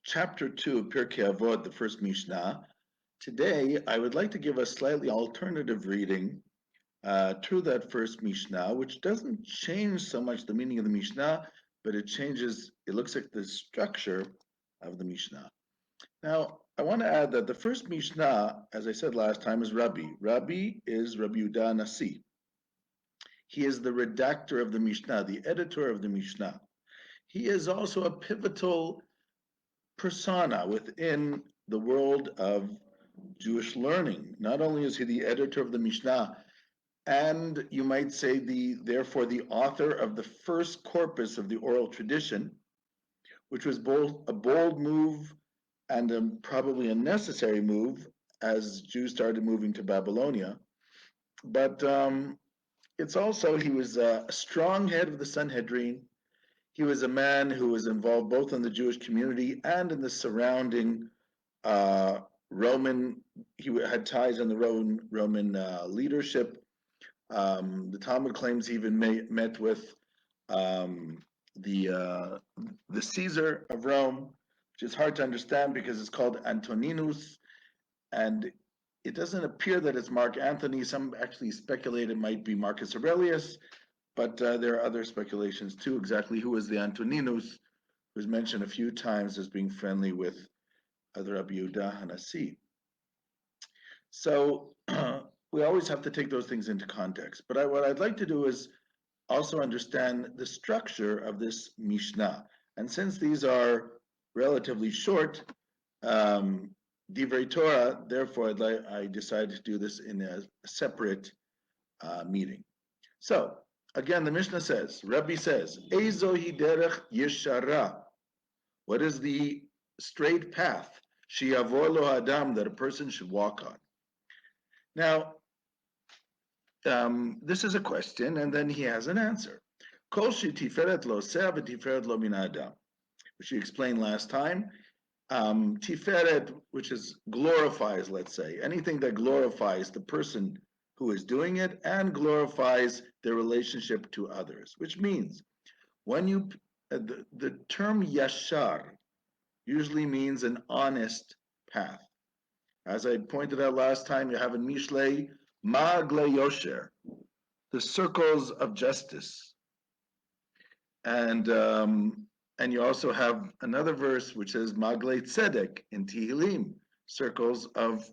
chapter 2, Pirkei Avot, the first Mishnah. Today, I would like to give a slightly alternative reading to that first Mishnah, which doesn't change so much the meaning of the Mishnah, but it looks like the structure of the Mishnah. Now, I want to add that the first Mishnah, as I said last time, is Rabbi. Rabbi is Rabbi Judah Nasi. He is the redactor of the Mishnah, the editor of the Mishnah. He is also a pivotal persona within the world of Jewish learning. Not only is he the editor of the Mishnah, and you might say therefore the author of the first corpus of the oral tradition, which was both a bold move and probably a necessary move as Jews started moving to Babylonia. But it's also, he was a strong head of the Sanhedrin. He was a man who was involved both in the Jewish community and in the surrounding Roman. He had ties in the Roman leadership. The Talmud claims he even met with the Caesar of Rome, which is hard to understand because it's called Antoninus, and it doesn't appear that it's Mark Antony. Some actually speculate it might be Marcus Aurelius. But there are other speculations too, exactly who was the Antoninus, who's mentioned a few times as being friendly with Rabbi Judah Hanasi. So we always have to take those things into context. But what I'd like to do is also understand the structure of this Mishnah. And since these are relatively short, Divrei Torah, therefore I decided to do this in a separate meeting. So, again, the Mishnah says, Rabbi says, Ezo hi derech yeshara. What is the straight path? Sheyavor lo adam, that a person should walk on. Now, this is a question, and then he has an answer. Kol shetiferet lo seh v'tiferet lo min adam, which we explained last time. Tiferet, which is glorifies, let's say, anything that glorifies the person who is doing it and glorifies their relationship to others, which means when you the term yashar usually means an honest path. As I pointed out last time, you have in Mishlei magle yosher, the circles of justice, and you also have another verse which says magle tzedek in Tehillim, circles of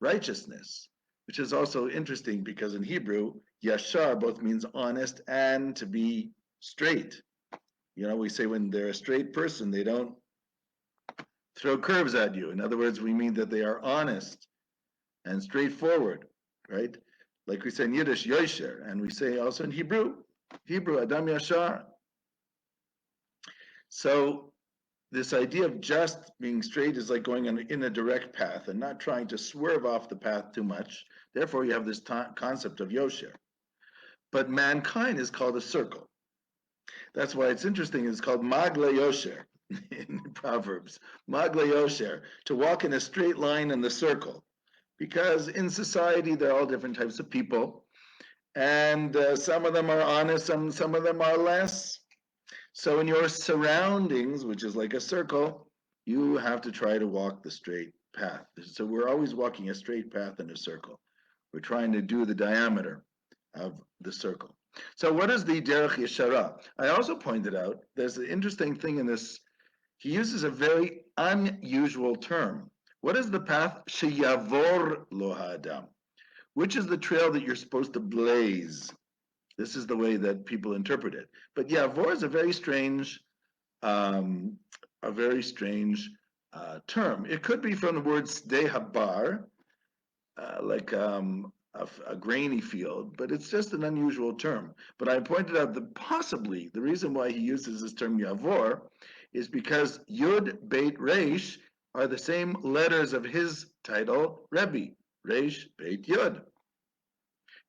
righteousness, which is also interesting because in Hebrew, yashar both means honest and to be straight. You know, we say when they're a straight person, they don't throw curves at you. In other words, we mean that they are honest and straightforward, right? Like we say in Yiddish, yosher, and we say also in Hebrew, adam yashar. So this idea of just being straight is like going in a direct path and not trying to swerve off the path too much. Therefore, you have this concept of yosher. But mankind is called a circle. That's why it's interesting. It's called magle yosher in Proverbs. Magle yosher, to walk in a straight line in the circle. Because in society, there are all different types of people. And some of them are honest, some of them are less. So in your surroundings, which is like a circle, you have to try to walk the straight path. So we're always walking a straight path in a circle. We're trying to do the diameter of the circle. So what is the derech yeshara? I also pointed out there's an interesting thing in this. He uses a very unusual term. What is the path? Sheyavor lo ha'adam. Which is the trail that you're supposed to blaze? This is the way that people interpret it. But yavor is a very strange term. It could be from the word sdei habar, like a grainy field, but it's just an unusual term. But I pointed out that possibly the reason why he uses this term yavor is because Yud, Beit, Reish are the same letters of his title, Rebbe, Reish, Beit, Yud.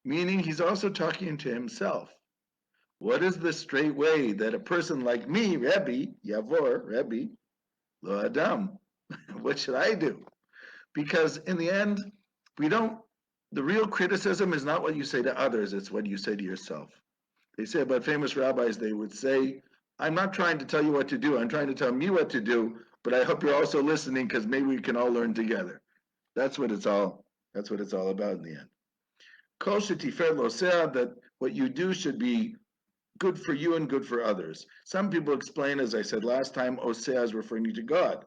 Meaning he's also talking to himself. What is the straight way that a person like me, Rebbe, Yavor, Rebbe, Lo Adam, what should I do? Because in the end, the real criticism is not what you say to others, it's what you say to yourself. They say about famous rabbis, they would say, I'm not trying to tell you what to do, I'm trying to tell me what to do. but I hope you're also listening because maybe we can all learn together. That's what it's all about in the end. Kol shetiferet losea, that what you do should be good for you and good for others. Some people explain, as I said last time, osea is referring to God,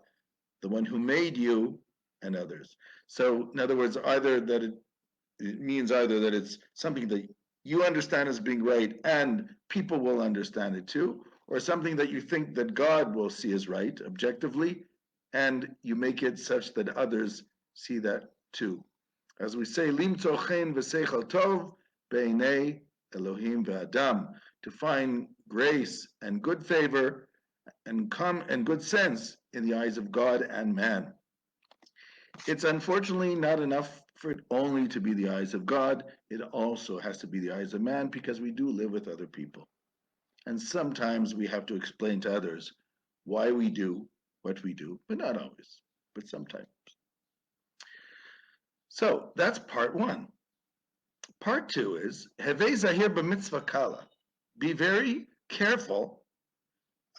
the one who made you and others. So in other words, either that it means either that it's something that you understand as being right and people will understand it too, or something that you think that God will see as right objectively, and you make it such that others see that too. As we say, limtzo chen v'seichel tov beinei Elohim ve'adam, to find grace and good favor and good sense in the eyes of God and man. It's unfortunately not enough for it only to be the eyes of God. It also has to be the eyes of man, because we do live with other people. And sometimes we have to explain to others why we do what we do, but not always, but sometimes. So that's part one. Part two is, Hevei zahir b'mitzvah kala. Be very careful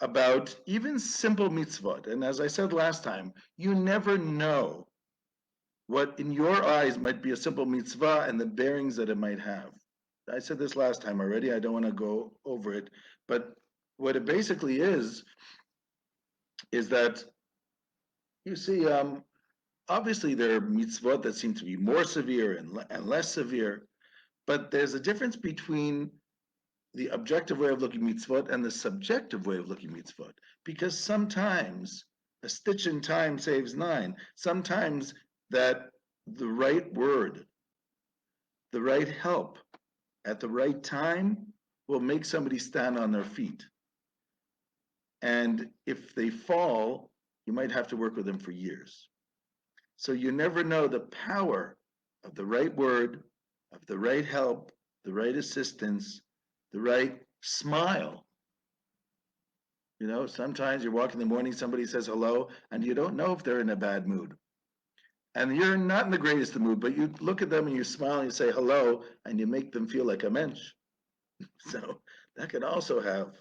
about even simple mitzvot. And as I said last time, you never know what in your eyes might be a simple mitzvah and the bearings that it might have. I said this last time already, I don't want to go over it, but what it basically is that, you see, obviously there are mitzvot that seem to be more severe and less severe, but there's a difference between the objective way of looking mitzvot and the subjective way of looking mitzvot, because sometimes a stitch in time saves nine. Sometimes that the right word, the right help at the right time will make somebody stand on their feet. And if they fall, you might have to work with them for years. So you never know the power of the right word, of the right help, the right assistance, the right smile. You know, sometimes you're walking in the morning, somebody says hello, and you don't know if they're in a bad mood. And you're not in the greatest of mood, but you look at them and you smile and you say hello, and you make them feel like a mensch. So that can also have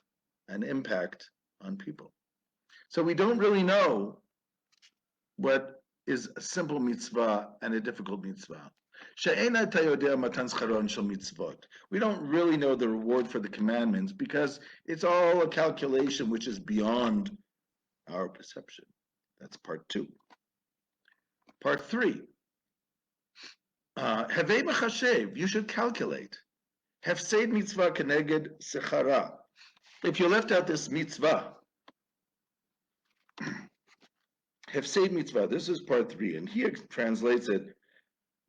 an impact on people. So we don't really know what is a simple mitzvah and a difficult mitzvah. We don't really know the reward for the commandments because it's all a calculation which is beyond our perception. That's part two. Part three. Havei mechashev, you should calculate. Hefseid mitzvah keneged sechara. If you left out this mitzvah, hefseid mitzvah, this is part three, and he translates it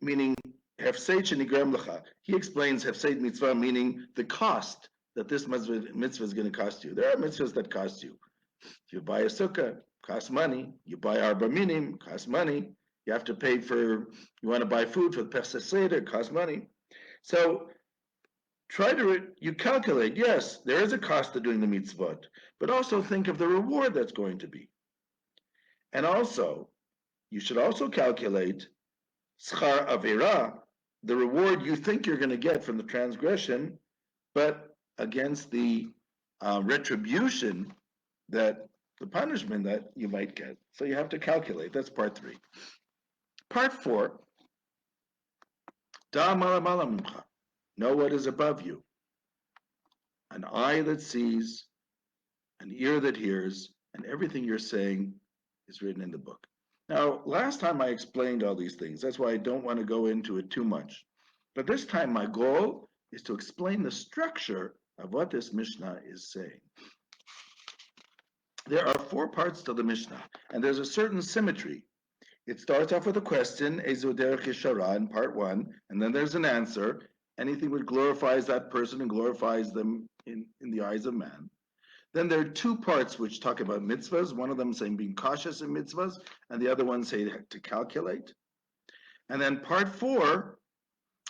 meaning hefseid shenigram lecha. He explains hefseid mitzvah meaning the cost that this mitzvah is going to cost you. There are mitzvahs that cost you. If you buy a sukkah, costs money. You buy arba minim, costs money. You have to pay for, you want to buy food for the Pesach Seder, costs money. So you calculate, yes, there is a cost to doing the mitzvot, but also think of the reward that's going to be. And also, you should also calculate schar avera, the reward you think you're going to get from the transgression, but against the retribution, that the punishment that you might get. So you have to calculate. That's part three. Part four, da malamala mimcha, know what is above you. An eye that sees, an ear that hears, and everything you're saying is written in the book. Now, last time I explained all these things. That's why I don't want to go into it too much. But this time my goal is to explain the structure of what this Mishnah is saying. There are four parts to the Mishnah, and there's a certain symmetry. It starts off with a question, Ezo derech yeshara, in part one, and then there's an answer, anything which glorifies that person and glorifies them in the eyes of man. Then there are two parts which talk about mitzvahs, one of them saying being cautious in mitzvahs, and the other one saying to calculate. And then part four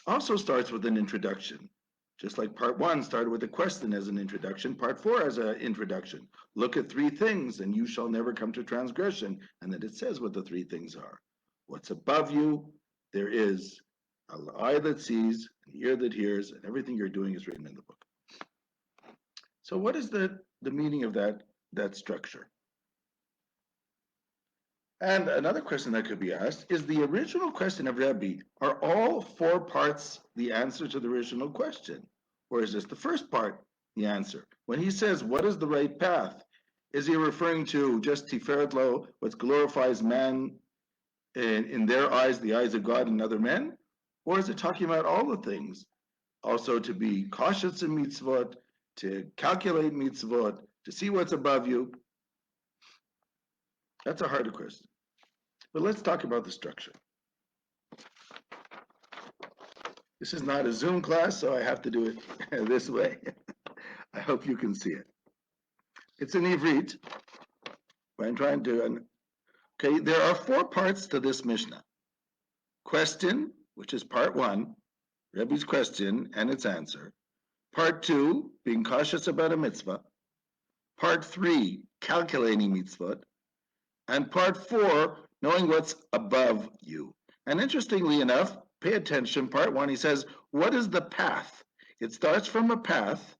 also starts with an introduction. Just like part one started with a question as an introduction, part four as an introduction. Look at three things and you shall never come to transgression. And then it says what the three things are. What's above you, there is an eye that sees, an ear that hears, and everything you're doing is written in the book. So what is the meaning of that structure? And another question that could be asked is the original question of Rebbe, are all four parts the answer to the original question? Or is just the first part the answer? When he says, what is the right path? Is he referring to just Tiferet Lo, what glorifies man in their eyes, the eyes of God and other men? Or is it talking about all the things? Also to be cautious in mitzvot, to calculate mitzvot, to see what's above you? That's a harder question. But let's talk about the structure. This is not a Zoom class, so I have to do it this way. I hope you can see it. It's in Ivrit. I'm trying to, okay, there are four parts to this Mishnah. Question, which is part one, Rebbe's question and its answer. Part two, being cautious about a mitzvah. Part three, calculating mitzvot. And part four, knowing what's above you. And interestingly enough, pay attention, part one, he says, what is the path? It starts from a path,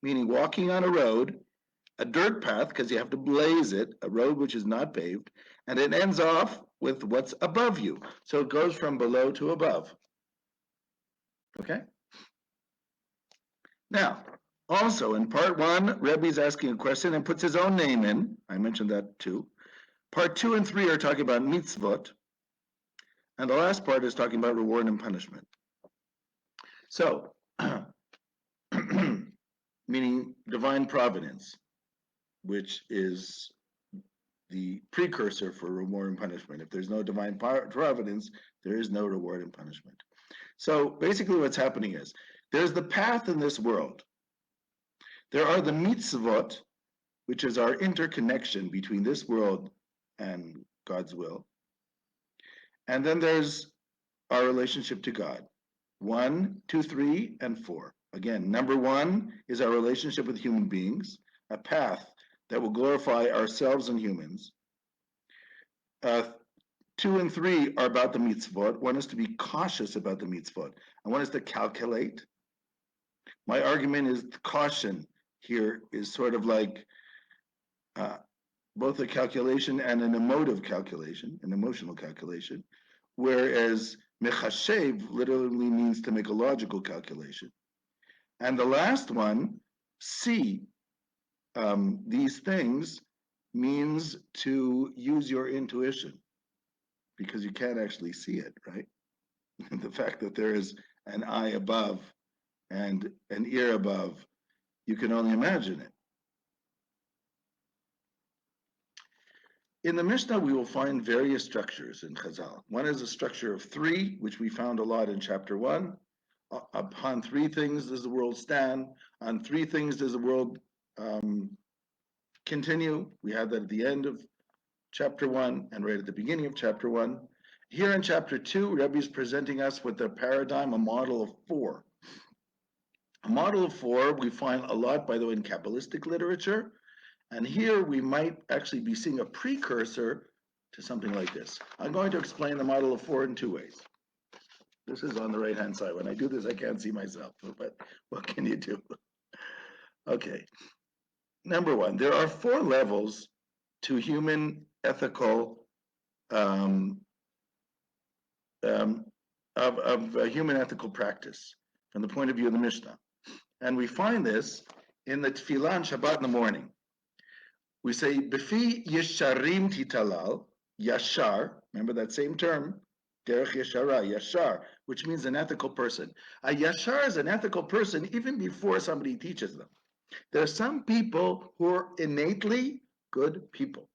meaning walking on a road, a dirt path, because you have to blaze it, a road which is not paved, and it ends off with what's above you. So it goes from below to above. Okay? Now, also in part one, Rebbe's asking a question and puts his own name in. I mentioned that too. Part two and three are talking about mitzvot. And the last part is talking about reward and punishment. So, meaning divine providence, which is the precursor for reward and punishment. If there's no divine providence, there is no reward and punishment. So basically what's happening is, there's the path in this world. There are the mitzvot, which is our interconnection between this world and God's will. And then there's our relationship to God. 1, 2, 3, and 4. Again, number one is our relationship with human beings, a path that will glorify ourselves and humans. 2 and 3 are about the mitzvot. One is to be cautious about the mitzvot, and one is to calculate. My argument is the caution here is sort of like both a calculation and an emotive calculation, an emotional calculation, whereas mechashev literally means to make a logical calculation. And the last one, see these things, means to use your intuition, because you can't actually see it, right? The fact that there is an eye above and an ear above, you can only imagine it. In the Mishnah, we will find various structures in Chazal. One is a structure of three, which we found a lot in chapter 1. Upon three things does the world stand. On three things does the world continue. We have that at the end of chapter 1 and right at the beginning of chapter 1. Here in chapter 2, Rebbe is presenting us with a paradigm, a model of 4. A model of 4 we find a lot, by the way, in Kabbalistic literature. And here we might actually be seeing a precursor to something like this. I'm going to explain the model of 4 in 2 ways. This is on the right-hand side. When I do this, I can't see myself, but what can you do? Okay. Number 1, there are 4 levels to human ethical, of human ethical practice from the point of view of the Mishnah. And we find this in the Tefillah on Shabbat in the morning. We say, Befi Yesharim Titalal, Yashar, remember that same term, Derech Yeshara, Yashar, which means an ethical person. A Yashar is an ethical person even before somebody teaches them. There are some people who are innately good people.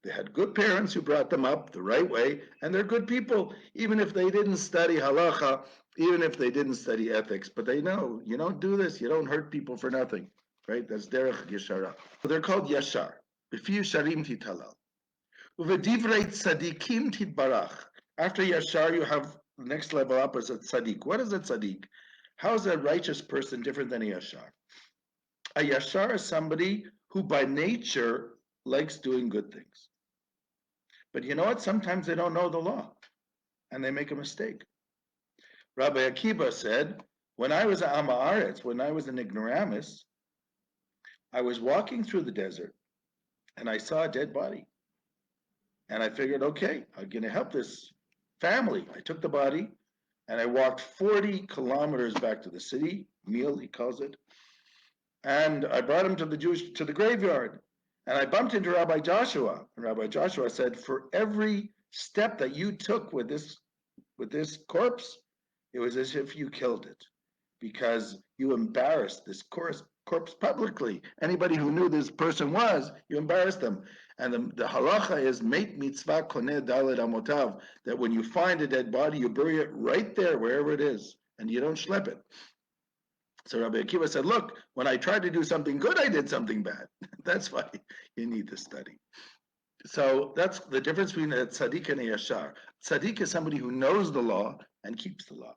They had good parents who brought them up the right way, and they're good people, even if they didn't study halacha, even if they didn't study ethics, but they know, you don't do this, you don't hurt people for nothing, right? That's derech yeshara. So they're called yashar. B'fi yesharim titalal. Uvedivrei tzadikim titbarach. After yashar, you have the next level up as a tzaddik. What is a tzaddik? How is a righteous person different than a yashar? A yashar is somebody who by nature likes doing good things. But you know what? Sometimes they don't know the law, and they make a mistake. Rabbi Akiva said, when I was at Ha'aretz, when I was an ignoramus, I was walking through the desert, and I saw a dead body. And I figured, okay, I'm going to help this family. I took the body and I walked 40 kilometers back to the city, meal he calls it, and I brought him to the graveyard. And I bumped into Rabbi Joshua. And Rabbi Joshua said, for every step that you took with this corpse, it was as if you killed it, because you embarrassed this corpse publicly. Anybody who knew this person was, you embarrassed them. And the halacha is make mitzvah koneh daled amotav, that when you find a dead body, you bury it right there, wherever it is, and you don't schlep it. So Rabbi Akiva said, look, when I tried to do something good, I did something bad. That's why you need to study. So that's the difference between a tzaddik and a yashar. Tzaddik is somebody who knows the law and keeps the law.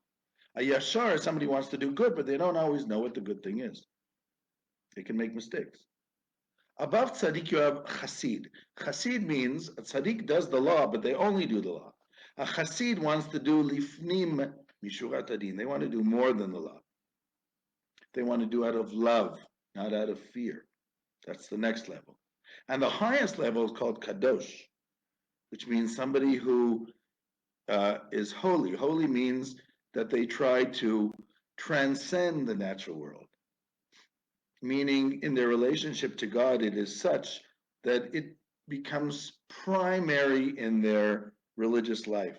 A yashar is somebody who wants to do good, but they don't always know what the good thing is. They can make mistakes. Above tzaddik, you have chassid. Chassid means a tzaddik does the law, but they only do the law. A chassid wants to do lifnim mishurat adin. They want to do more than the law. They want to do out of love, not out of fear. That's the next level. And the highest level is called Kadosh, which means somebody who is holy. Holy means that they try to transcend the natural world, meaning in their relationship to God, it is such that it becomes primary in their religious life.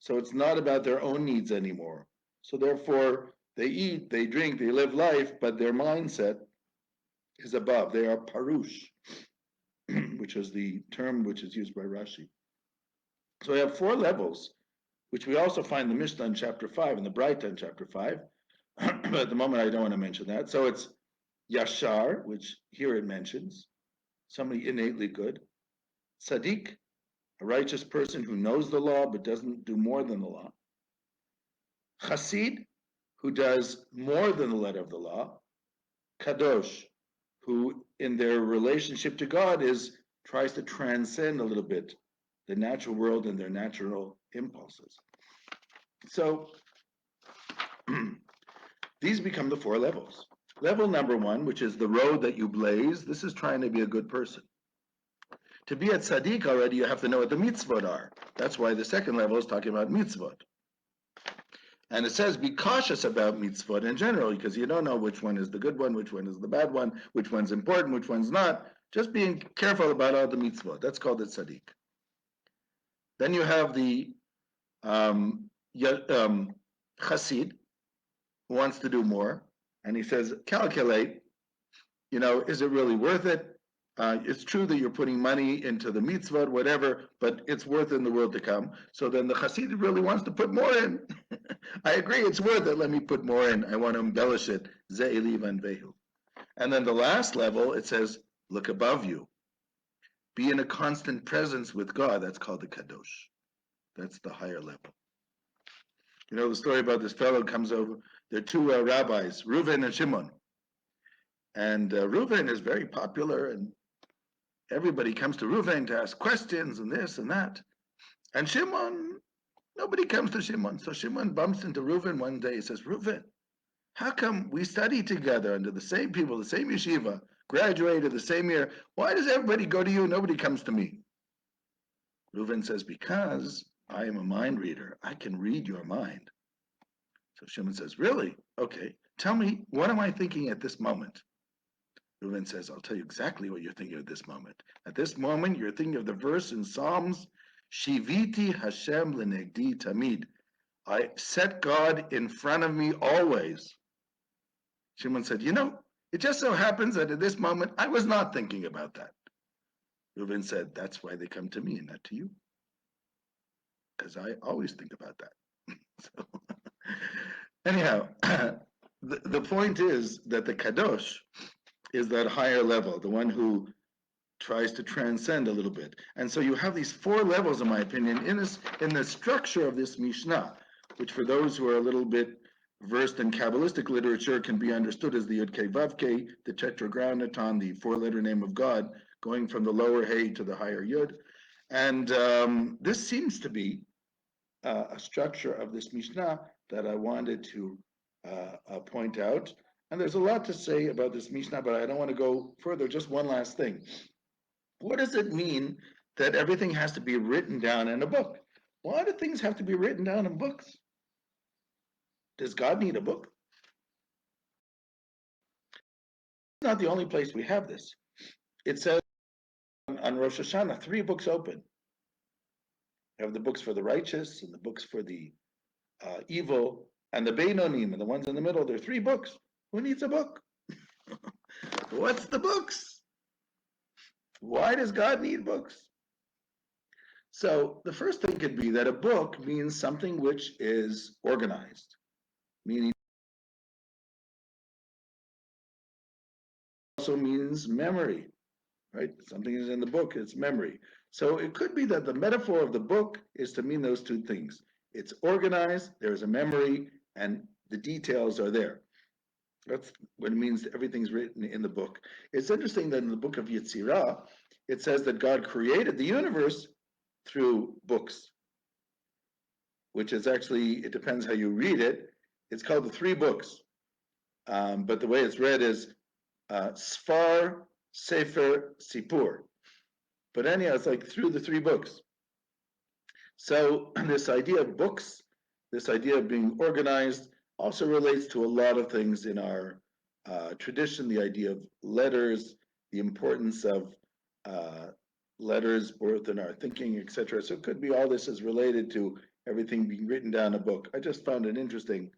So it's not about their own needs anymore. So therefore, they eat, they drink, they live life, but their mindset is above. They are parush, which is the term which is used by Rashi. So we have 4 levels, which we also find in the Mishnah in chapter 5, and the Braita in chapter 5. But at the moment, I don't want to mention that. So it's Yashar, which here it mentions, somebody innately good. Tzaddik, a righteous person who knows the law but doesn't do more than the law. Chassid, who does more than the letter of the law. Kadosh, who in their relationship to God tries to transcend a little bit the natural world and their natural impulses. So these become the 4 levels. Level number 1, which is the road that you blaze, this is trying to be a good person. To be a tzaddik already, you have to know what the mitzvot are. That's why the second level is talking about mitzvot. And it says, be cautious about mitzvot in general, because you don't know which one is the good one, which one is the bad one, which one's important, which one's not. Just being careful about all the mitzvot. That's called the tzaddik. Then you have the chassid, who wants to do more. And he says, calculate, is it really worth it? It's true that you're putting money into the mitzvah, whatever, but it's worth it in the world to come. So then the chassid really wants to put more in. I agree, it's worth it. Let me put more in. I want to embellish it. Ze'eli van vehu. And then the last level, it says, look above you. Be in a constant presence with God. That's called the Kadosh. That's the higher level. You know the story about this fellow comes over. There are 2 rabbis, Reuven and Shimon. And Reuven is very popular, and everybody comes to Reuven to ask questions and this and that. And Shimon, nobody comes to Shimon. So Shimon bumps into Reuven one day. He says, Reuven, how come we study together under the same people, the same yeshiva, graduated the same year? Why does everybody go to you? Nobody comes to me. Reuven says, because I am a mind reader. I can read your mind. So Shimon says, really? Okay. Tell me, what am I thinking at this moment? Reuven says, I'll tell you exactly what you're thinking at this moment. At this moment, you're thinking of the verse in Psalms, Shiviti Hashem lenegdi tamid. I set God in front of me always. Shimon said, it just so happens that at this moment, I was not thinking about that. Reuven said, that's why they come to me and not to you. Because I always think about that. So, anyhow, the point is that the Kadosh is that higher level, the one who tries to transcend a little bit. And so you have these 4 levels, in my opinion, in the structure of this Mishnah, which for those who are a little bit versed in Kabbalistic literature can be understood as the Yud-Kei Vav-Kei, the Tetragrammaton, the 4-letter name of God, going from the lower Hey to the higher Yud. And this seems to be a structure of this Mishnah that I wanted to point out. And there's a lot to say about this Mishnah, but I don't want to go further. Just one last thing. What does it mean that everything has to be written down in a book. Why do things have to be written down in books? Does God need a book? It's not the only place we have this. It says on Rosh Hashanah, 3 books open. You have the books for the righteous and the books for the evil and the Beinonim and the ones in the middle. There are 3 books. Who needs a book? What's the books? Why does God need books? So the first thing could be that a book means something which is organized, meaning also means memory, right? Something is in the book, it's memory. So it could be that the metaphor of the book is to mean those 2 things. It's organized, there's a memory, and the details are there. That's what it means everything's written in the book. It's interesting that in the book of Yetzirah, it says that God created the universe through books, which is actually, it depends how you read it. It's called the 3 books. But the way it's read is Sfar, Sefer, Sipur. But anyhow, it's like through the 3 books. So this idea of books, this idea of being organized, also relates to a lot of things in our tradition, the idea of letters, the importance of letters, both in our thinking, etc. So it could be all this is related to everything being written down in a book. I just found it interesting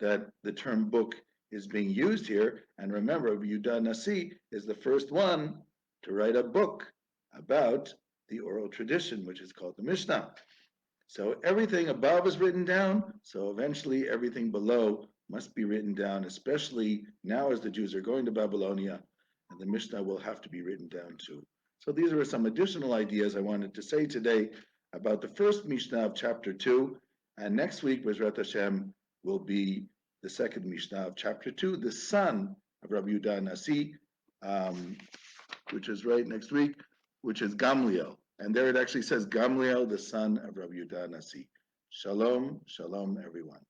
that the term book is being used here. And remember, Yehuda Nasi is the first one to write a book about the oral tradition, which is called the Mishnah. So everything above is written down, so eventually everything below must be written down, especially now as the Jews are going to Babylonia, and the Mishnah will have to be written down too. So these are some additional ideas I wanted to say today about the first Mishnah of chapter 2, and next week, Bezrat Hashem, will be the second Mishnah of chapter 2, the son of Rabbi Yehuda Nasi, which is right next week, which is Gamliel. And there it actually says Gamliel, the son of Rabbi Yehuda Nasi. Shalom, shalom, everyone.